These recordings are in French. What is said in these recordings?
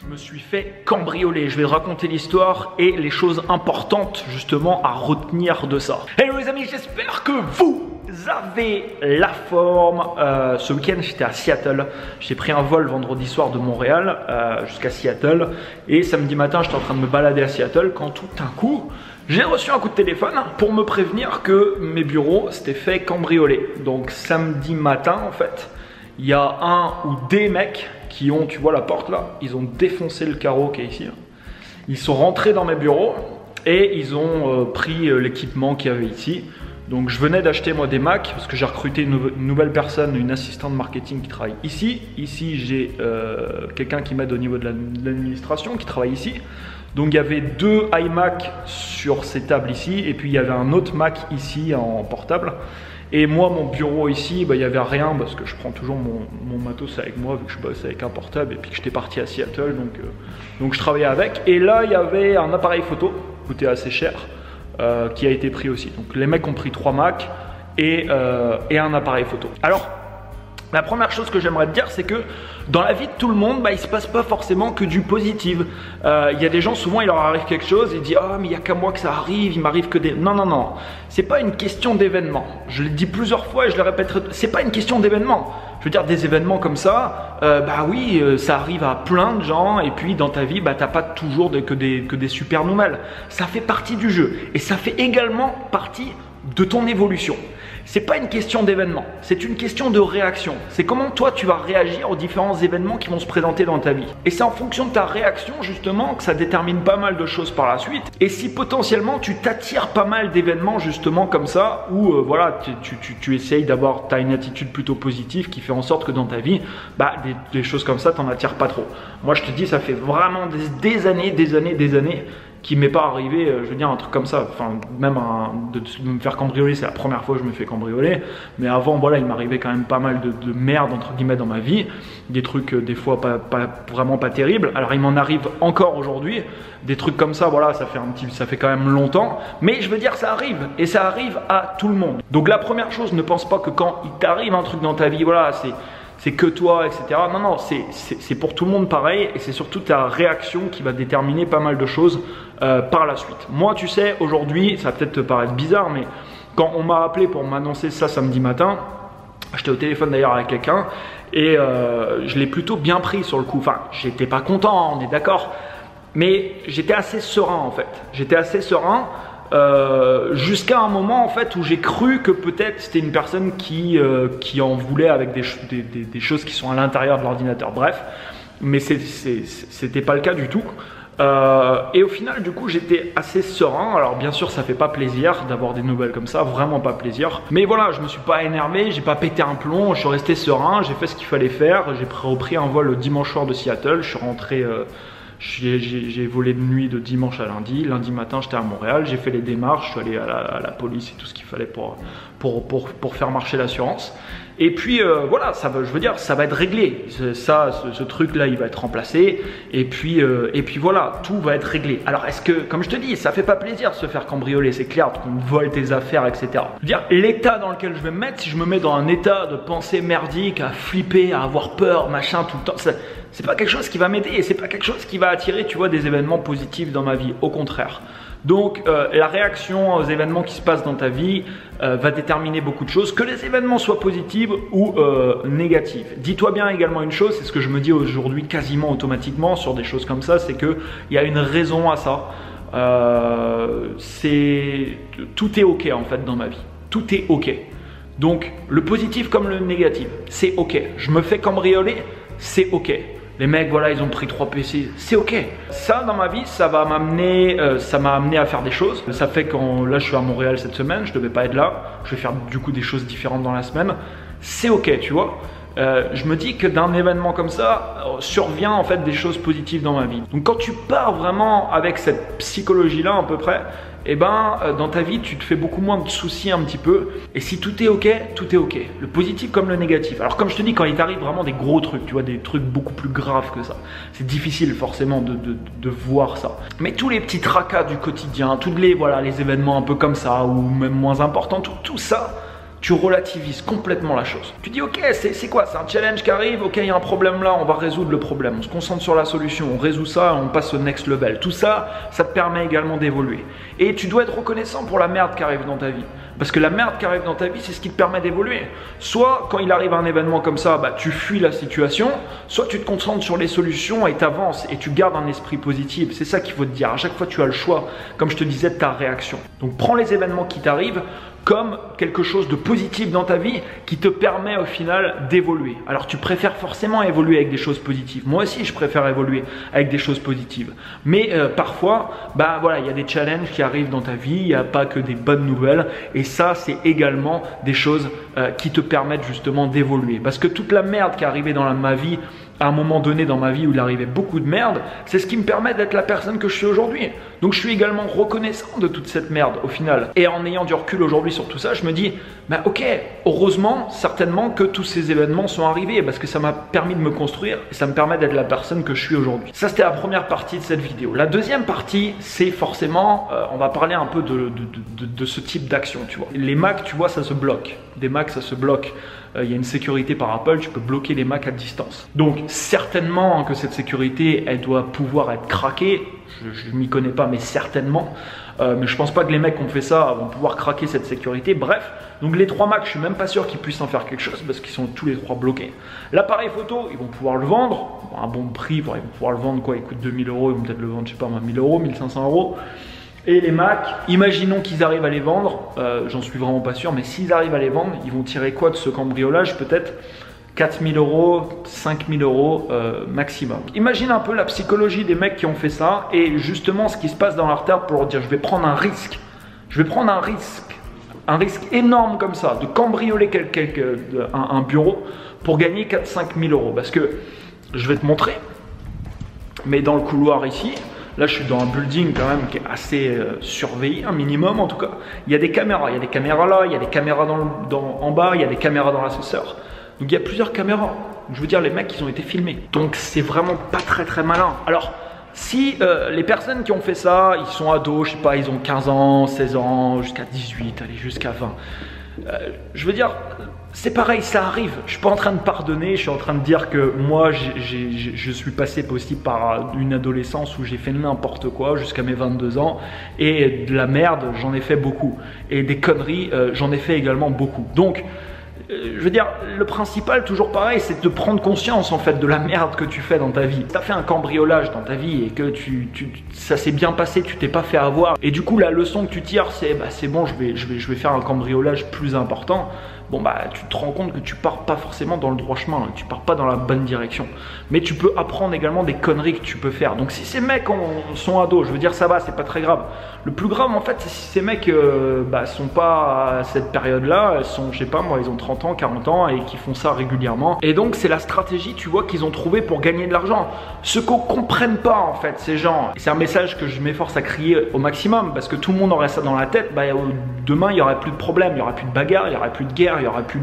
Je me suis fait cambrioler. Je vais raconter l'histoire et les choses importantes justement à retenir de ça. Hello les amis, j'espère que vous avez la forme. Ce week-end j'étais à Seattle. J'ai pris un vol vendredi soir de Montréal jusqu'à Seattle. Et samedi matin j'étais en train de me balader à Seattle quand tout d'un coup j'ai reçu un coup de téléphone pour me prévenir que mes bureaux s'étaient fait cambrioler. Donc samedi matin en fait, il y a un ou des mecs qui ont, tu vois la porte là, ils ont défoncé le carreau qui est ici. Ils sont rentrés dans mes bureaux et ils ont pris l'équipement qu'il y avait ici. Donc je venais d'acheter moi des Macs parce que j'ai recruté une nouvelle personne, une assistante marketing qui travaille ici. Ici j'ai quelqu'un qui m'aide au niveau de l'administration qui travaille ici. Donc il y avait 2 iMac sur ces tables ici et puis il y avait un autre Mac ici en portable. Et moi, mon bureau ici, bah, il n'y avait rien parce que je prends toujours mon matos avec moi vu que je bosse avec un portable et puis que j'étais parti à Seattle, donc je travaillais avec. Et là, il y avait un appareil photo, coûtait assez cher, qui a été pris aussi. Donc les mecs ont pris 3 Macs et un appareil photo. Alors, la première chose que j'aimerais te dire, c'est que dans la vie de tout le monde, bah, il ne se passe pas forcément que du positif. Il y a des gens, souvent, il leur arrive quelque chose, ils disent « Ah, mais il n'y a qu'à moi que ça arrive, il m'arrive que des… » Non, non, non, c'est pas une question d'événement. Je l'ai dit plusieurs fois et je le répéterai, c'est pas une question d'événement. Je veux dire, des événements comme ça, bah oui, ça arrive à plein de gens et puis dans ta vie, bah, tu n'as pas toujours que des super nouvelles. Ça fait partie du jeu et ça fait également partie de ton évolution. C'est pas une question d'événement, c'est une question de réaction. C'est comment toi tu vas réagir aux différents événements qui vont se présenter dans ta vie. Et c'est en fonction de ta réaction justement que ça détermine pas mal de choses par la suite. Et si potentiellement tu t'attires pas mal d'événements justement comme ça, où voilà, tu essayes d'avoir, tu as une attitude plutôt positive qui fait en sorte que dans ta vie, bah, des choses comme ça t'en attires pas trop. Moi je te dis, ça fait vraiment des années qui m'est pas arrivé, je veux dire, un truc comme ça. Enfin, même de me faire cambrioler, c'est la première fois que je me fais cambrioler. Mais avant, voilà, il m'arrivait quand même pas mal de merde, entre guillemets, dans ma vie. Des trucs, des fois, vraiment pas terribles. Alors, il m'en arrive encore aujourd'hui. Des trucs comme ça, voilà, ça fait quand même longtemps. Mais je veux dire, ça arrive. Et ça arrive à tout le monde. Donc, la première chose, ne pense pas que quand il t'arrive un truc dans ta vie, voilà, c'est que toi, etc. Non, non, c'est pour tout le monde pareil et c'est surtout ta réaction qui va déterminer pas mal de choses par la suite. Moi, tu sais, aujourd'hui, ça va peut-être te paraître bizarre, mais quand on m'a appelé pour m'annoncer ça samedi matin, j'étais au téléphone d'ailleurs avec quelqu'un et je l'ai plutôt bien pris sur le coup. Enfin, j'étais pas content, on est d'accord, mais j'étais assez serein en fait. J'étais assez serein. Jusqu'à un moment en fait où j'ai cru que peut-être c'était une personne qui en voulait avec des choses qui sont à l'intérieur de l'ordinateur, bref, mais c'était pas le cas du tout. Et au final du coup j'étais assez serein. Alors bien sûr ça fait pas plaisir d'avoir des nouvelles comme ça, vraiment pas plaisir, mais voilà, je me suis pas énervé, j'ai pas pété un plomb, je suis resté serein, j'ai fait ce qu'il fallait faire. J'ai repris un vol le dimanche soir de Seattle, je suis rentré, j'ai volé de nuit de dimanche à lundi. Lundi matin, j'étais à Montréal. J'ai fait les démarches. Je suis allé à la police et tout ce qu'il fallait pour faire marcher l'assurance. Et puis voilà, je veux dire, ça va être réglé. Ce truc-là, il va être remplacé. Et puis voilà, tout va être réglé. Alors, est-ce que, comme je te dis, ça fait pas plaisir de se faire cambrioler, c'est clair, qu'on vole tes affaires, etc. Je veux dire, l'état dans lequel je vais me mettre, si je me mets dans un état de pensée merdique, à flipper, à avoir peur, machin, tout le temps, c'est pas quelque chose qui va m'aider et c'est pas quelque chose qui va attirer, tu vois, des événements positifs dans ma vie. Au contraire. Donc, la réaction aux événements qui se passent dans ta vie va déterminer beaucoup de choses, que les événements soient positifs ou négatifs. Dis-toi bien également une chose, c'est ce que je me dis aujourd'hui quasiment automatiquement sur des choses comme ça, c'est qu'il y a une raison à ça. Tout est ok en fait dans ma vie. Tout est ok. Donc, le positif comme le négatif, c'est ok. Je me fais cambrioler, c'est ok. Les mecs, voilà, ils ont pris 3 PC, c'est ok. Ça, dans ma vie, ça m'a amené à faire des choses. Ça fait quand, là, je suis à Montréal cette semaine, je devais pas être là. Je vais faire du coup des choses différentes dans la semaine. C'est ok, tu vois. Je me dis que d'un événement comme ça, survient en fait des choses positives dans ma vie. Donc quand tu pars vraiment avec cette psychologie-là à peu près, eh ben, dans ta vie, tu te fais beaucoup moins de soucis un petit peu. Et si tout est ok, tout est ok. Le positif comme le négatif. Alors comme je te dis, quand il t'arrive vraiment des gros trucs, tu vois, des trucs beaucoup plus graves que ça, c'est difficile forcément de voir ça. Mais tous les petits tracas du quotidien, tous les événements un peu comme ça, ou même moins importants, tout ça, tu relativises complètement la chose. Tu dis ok, c'est quoi? C'est un challenge qui arrive, ok, il y a un problème là, on va résoudre le problème. On se concentre sur la solution, on résout ça, on passe au next level. Tout ça, ça te permet également d'évoluer. Et tu dois être reconnaissant pour la merde qui arrive dans ta vie. Parce que la merde qui arrive dans ta vie, c'est ce qui te permet d'évoluer. Soit quand il arrive un événement comme ça, bah, tu fuis la situation, soit tu te concentres sur les solutions et tu avances et tu gardes un esprit positif. C'est ça qu'il faut te dire. À chaque fois, tu as le choix, comme je te disais, de ta réaction. Donc prends les événements qui t'arrivent comme quelque chose de positif dans ta vie qui te permet au final d'évoluer. Alors tu préfères forcément évoluer avec des choses positives. Moi aussi je préfère évoluer avec des choses positives. Mais parfois, bah voilà, il y a des challenges qui arrivent dans ta vie, il n'y a pas que des bonnes nouvelles. Et ça, c'est également des choses qui te permettent justement d'évoluer. Parce que toute la merde qui est arrivée dans ma vie, à un moment donné dans ma vie où il arrivait beaucoup de merde, c'est ce qui me permet d'être la personne que je suis aujourd'hui. Donc je suis également reconnaissant de toute cette merde au final. Et en ayant du recul aujourd'hui sur tout ça, je me dis, bah ok, heureusement, certainement que tous ces événements sont arrivés parce que ça m'a permis de me construire et ça me permet d'être la personne que je suis aujourd'hui. Ça, c'était la première partie de cette vidéo. La deuxième partie, c'est forcément, on va parler un peu de ce type d'action, tu vois. Les Macs, tu vois, ça se bloque. Des Macs, ça se bloque. Il y a une sécurité par Apple, tu peux bloquer les Macs à distance. Donc certainement que cette sécurité, elle doit pouvoir être craquée. Je ne m'y connais pas, mais certainement. Mais je pense pas que les mecs qui ont fait ça vont pouvoir craquer cette sécurité. Bref, donc les 3 Macs, je suis même pas sûr qu'ils puissent en faire quelque chose parce qu'ils sont tous les 3 bloqués. L'appareil photo, ils vont pouvoir le vendre à un bon prix. Ils vont pouvoir le vendre quoi? Il coûte 2000 €, ils vont peut-être le vendre, je sais pas moi, 1000 €, 1500 €. Et les Macs, imaginons qu'ils arrivent à les vendre, j'en suis vraiment pas sûr, mais s'ils arrivent à les vendre, ils vont tirer quoi de ce cambriolage? Peut-être 4000 €, 5000 € maximum. Imagine un peu la psychologie des mecs qui ont fait ça et justement ce qui se passe dans leur tête pour leur dire je vais prendre un risque. Je vais prendre un risque énorme comme ça, de cambrioler un bureau pour gagner 4-5 000 €. Parce que je vais te montrer, mais dans le couloir ici, là, je suis dans un building quand même qui est assez surveillé, un minimum en tout cas. Il y a des caméras. Il y a des caméras là, il y a des caméras en bas, il y a des caméras dans l'ascenseur. Donc il y a plusieurs caméras. Je veux dire, les mecs, ils ont été filmés. Donc c'est vraiment pas très malin. Alors, si les personnes qui ont fait ça, ils sont ados, je sais pas, ils ont 15 ans, 16 ans, jusqu'à 18, allez, jusqu'à 20. Je veux dire, c'est pareil, ça arrive. Je suis pas en train de pardonner, je suis en train de dire que moi, je suis passé aussi par une adolescence où j'ai fait n'importe quoi jusqu'à mes 22 ans. Et de la merde, j'en ai fait beaucoup. Et des conneries, j'en ai fait également beaucoup. Donc, je veux dire, le principal, toujours pareil, c'est de prendre conscience en fait de la merde que tu fais dans ta vie. Si tu as fait un cambriolage dans ta vie et que ça s'est bien passé, tu t'es pas fait avoir. Et du coup, la leçon que tu tires, c'est bah, c'est bon, je vais faire un cambriolage plus important. Bon bah tu te rends compte que tu pars pas forcément dans le droit chemin, tu pars pas dans la bonne direction. Mais tu peux apprendre également des conneries que tu peux faire. Donc si ces mecs sont ados, je veux dire ça va, c'est pas très grave. Le plus grave en fait, c'est si ces mecs sont pas à cette période-là, elles sont, je sais pas moi, ils ont 30 ans, 40 ans et qui font ça régulièrement. Et donc c'est la stratégie, tu vois, qu'ils ont trouvé pour gagner de l'argent. Ce qu'on comprenne pas en fait, ces gens, c'est un message que je m'efforce à crier au maximum parce que tout le monde aurait ça dans la tête, bah, demain il y aurait plus de problèmes, il y aurait plus de bagarres, il y aurait plus de guerre. Il n'y aura plus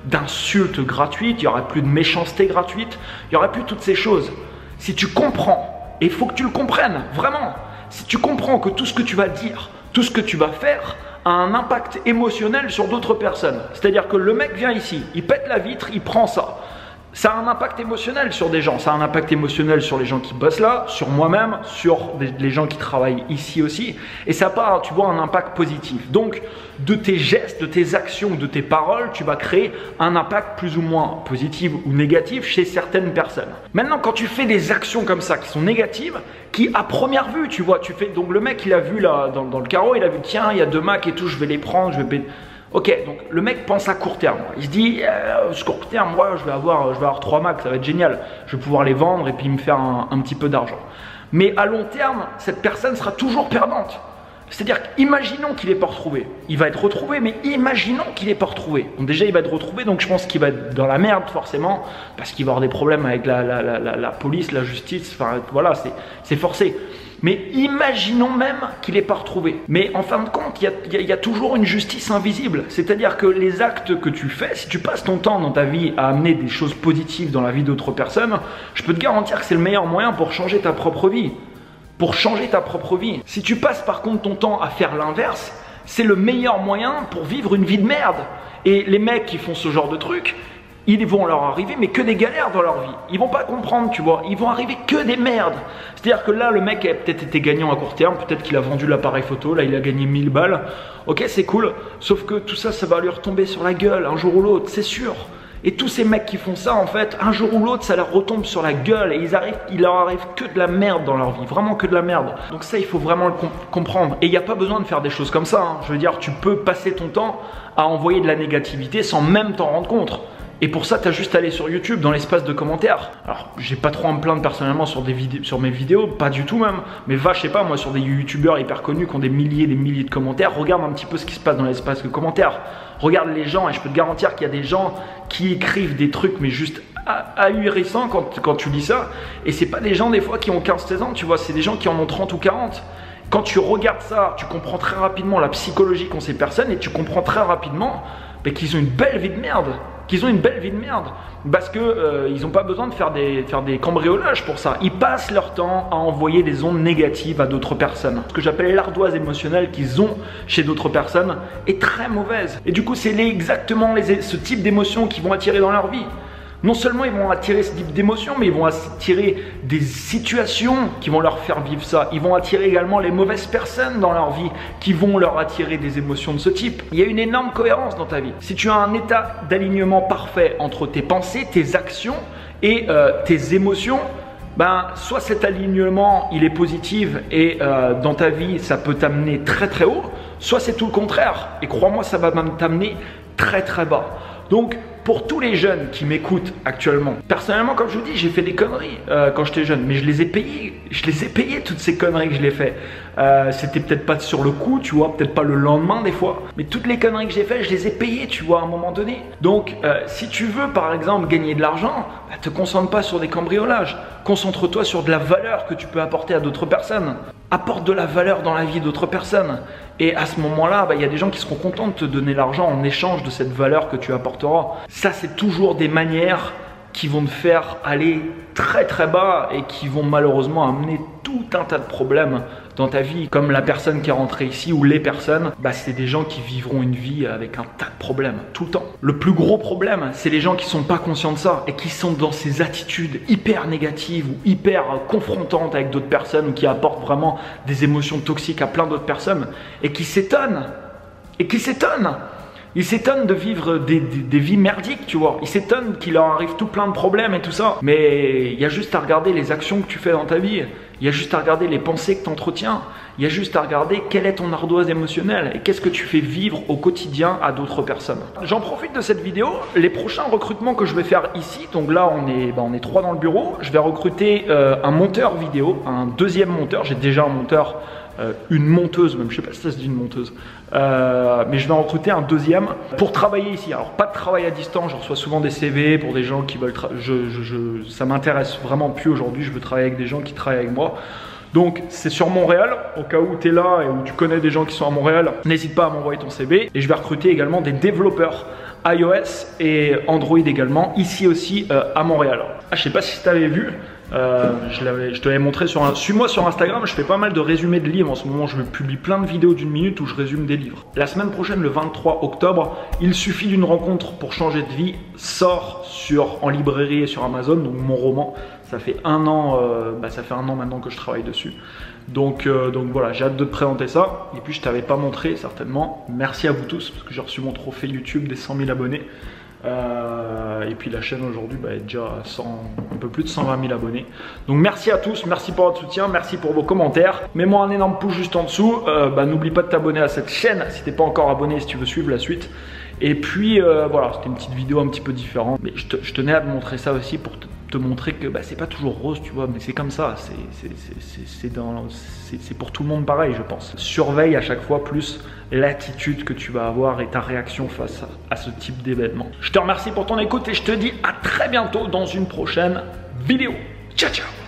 d'insultes gratuites, il n'y aura plus de méchanceté gratuite, il n'y aura plus toutes ces choses. Si tu comprends, et il faut que tu le comprennes, vraiment, si tu comprends que tout ce que tu vas dire, tout ce que tu vas faire a un impact émotionnel sur d'autres personnes. C'est-à-dire que le mec vient ici, il pète la vitre, il prend ça. Ça a un impact émotionnel sur des gens, ça a un impact émotionnel sur les gens qui bossent là, sur moi-même, sur les gens qui travaillent ici aussi. Et ça part, tu vois, un impact positif. Donc, de tes gestes, de tes actions, de tes paroles, tu vas créer un impact plus ou moins positif ou négatif chez certaines personnes. Maintenant, quand tu fais des actions comme ça qui sont négatives, qui à première vue, tu vois, tu fais, donc le mec il a vu là dans le carreau, il a vu tiens, il y a 2 Macs et tout, je vais les prendre, je vais... Ok, donc le mec pense à court terme. Il se dit, court terme, moi je vais avoir 3 Macs, ça va être génial. Je vais pouvoir les vendre et puis me faire un petit peu d'argent. Mais à long terme, cette personne sera toujours perdante. C'est-à-dire qu'imaginons qu'il n'est pas retrouvé. Il va être retrouvé, mais imaginons qu'il n'est pas retrouvé. Donc déjà, il va être retrouvé, donc je pense qu'il va être dans la merde forcément, parce qu'il va avoir des problèmes avec la police, la justice, enfin voilà, c'est forcé. Mais imaginons même qu'il n'est pas retrouvé. Mais en fin de compte, il y a toujours une justice invisible. C'est-à-dire que les actes que tu fais, si tu passes ton temps dans ta vie à amener des choses positives dans la vie d'autres personnes, je peux te garantir que c'est le meilleur moyen pour changer ta propre vie. Pour changer ta propre vie. Si tu passes par contre ton temps à faire l'inverse, c'est le meilleur moyen pour vivre une vie de merde. Et les mecs qui font ce genre de trucs, ils vont leur arriver mais que des galères dans leur vie. Ils vont pas comprendre, tu vois. Ils vont arriver que des merdes. C'est-à-dire que là, le mec a peut-être été gagnant à court terme, peut-être qu'il a vendu l'appareil photo, là il a gagné 1000 balles. Ok, c'est cool, sauf que tout ça, ça va lui retomber sur la gueule un jour ou l'autre, c'est sûr. Et tous ces mecs qui font ça, en fait, un jour ou l'autre, ça leur retombe sur la gueule et il leur arrive que de la merde dans leur vie, vraiment que de la merde. Donc ça, il faut vraiment le comprendre. Et il n'y a pas besoin de faire des choses comme ça, hein. Je veux dire, tu peux passer ton temps à envoyer de la négativité sans même t'en rendre compte. Et pour ça, tu as juste à aller sur YouTube, dans l'espace de commentaires. Alors, j'ai pas trop à me plaindre personnellement sur mes vidéos, pas du tout même. Mais va, je sais pas, moi, sur des YouTubeurs hyper connus qui ont des milliers de commentaires, regarde un petit peu ce qui se passe dans l'espace de commentaires. Regarde les gens, et je peux te garantir qu'il y a des gens qui écrivent des trucs, mais juste ahurissants quand tu lis ça. Et c'est pas des gens, des fois, qui ont 15-16 ans, tu vois, c'est des gens qui en ont 30 ou 40. Quand tu regardes ça, tu comprends très rapidement la psychologie qu'ont ces personnes et tu comprends très rapidement qu'ils ont une belle vie de merde. Parce que ils n'ont pas besoin de faire des cambriolages pour ça. Ils passent leur temps à envoyer des ondes négatives à d'autres personnes. Ce que j'appelle l'ardoise émotionnelle qu'ils ont chez d'autres personnes est très mauvaise. Et du coup, c'est exactement ce type d'émotions qu'ils vont attirer dans leur vie. Non seulement ils vont attirer ce type d'émotions, mais ils vont attirer des situations qui vont leur faire vivre ça. Ils vont attirer également les mauvaises personnes dans leur vie qui vont leur attirer des émotions de ce type. Il y a une énorme cohérence dans ta vie. Si tu as un état d'alignement parfait entre tes pensées, tes actions et tes émotions, ben, soit cet alignement il est positif et dans ta vie ça peut t'amener très très haut, soit c'est tout le contraire. Et crois-moi, ça va même t'amener très très bas. Donc, pour tous les jeunes qui m'écoutent actuellement, personnellement, comme je vous dis, j'ai fait des conneries quand j'étais jeune, mais je les ai payées. Je les ai payées, toutes ces conneries que je l'ai fait. C'était peut-être pas sur le coup, tu vois, peut-être pas le lendemain des fois, mais toutes les conneries que j'ai faites, je les ai payées, tu vois, à un moment donné. Donc, si tu veux, par exemple, gagner de l'argent, bah, te concentre pas sur des cambriolages. Concentre-toi sur de la valeur que tu peux apporter à d'autres personnes. Apporte de la valeur dans la vie d'autres personnes. Et à ce moment-là, bah, y a des gens qui seront contents de te donner l'argent en échange de cette valeur que tu apporteras. Ça, c'est toujours des manières qui vont te faire aller très très bas et qui vont malheureusement amener tout un tas de problèmes dans ta vie. Comme la personne qui est rentrée ici ou les personnes, bah, c'est des gens qui vivront une vie avec un tas de problèmes tout le temps. Le plus gros problème, c'est les gens qui sont pas conscients de ça et qui sont dans ces attitudes hyper négatives ou hyper confrontantes avec d'autres personnes ou qui apportent vraiment des émotions toxiques à plein d'autres personnes et qui s'étonnent. Ils s'étonnent de vivre des vies merdiques, tu vois. Ils s'étonnent qu'il leur arrive tout plein de problèmes et tout ça. Mais il y a juste à regarder les actions que tu fais dans ta vie. Il y a juste à regarder les pensées que tu entretiens. Il y a juste à regarder quelle est ton ardoise émotionnelle et qu'est-ce que tu fais vivre au quotidien à d'autres personnes. J'en profite de cette vidéo. Les prochains recrutements que je vais faire ici, donc là on est 3 dans le bureau. Je vais recruter un monteur vidéo, un deuxième monteur. J'ai déjà un monteur. Une monteuse, même je sais pas si ça se dit une monteuse, mais je vais en recruter un deuxième pour travailler ici. Alors pas de travail à distance, je reçois souvent des CV pour des gens qui veulent, ça m'intéresse vraiment plus aujourd'hui, je veux travailler avec des gens qui travaillent avec moi. Donc c'est sur Montréal, au cas où tu es là et où tu connais des gens qui sont à Montréal, n'hésite pas à m'envoyer ton CV. Et je vais recruter également des développeurs iOS et Android également, ici aussi à Montréal. Ah, je sais pas si tu avais vu, je te l'avais montré suis-moi sur Instagram, je fais pas mal de résumés de livres en ce moment, je publie plein de vidéos d'1 minute où je résume des livres. La semaine prochaine, le 23 octobre, Il suffit d'une rencontre pour changer de vie sort en librairie et sur Amazon, donc mon roman. Ça fait un an maintenant que je travaille dessus. Donc voilà, j'ai hâte de te présenter ça. Et puis je t'avais pas montré certainement. Merci à vous tous parce que j'ai reçu mon trophée YouTube des 100 000 abonnés. Et puis la chaîne aujourd'hui est déjà à un peu plus de 120 000 abonnés. Donc merci à tous, merci pour votre soutien, merci pour vos commentaires. Mets-moi un énorme pouce juste en dessous. N'oublie pas de t'abonner à cette chaîne si t'es pas encore abonné, si tu veux suivre la suite. Et puis voilà, c'était une petite vidéo un petit peu différente. Mais je tenais à te montrer ça aussi pour te montrer que c'est pas toujours rose, tu vois, mais c'est comme ça, c'est pour tout le monde pareil, je pense. Surveille à chaque fois plus l'attitude que tu vas avoir et ta réaction face à ce type d'événement. Je te remercie pour ton écoute et je te dis à très bientôt dans une prochaine vidéo. Ciao, ciao!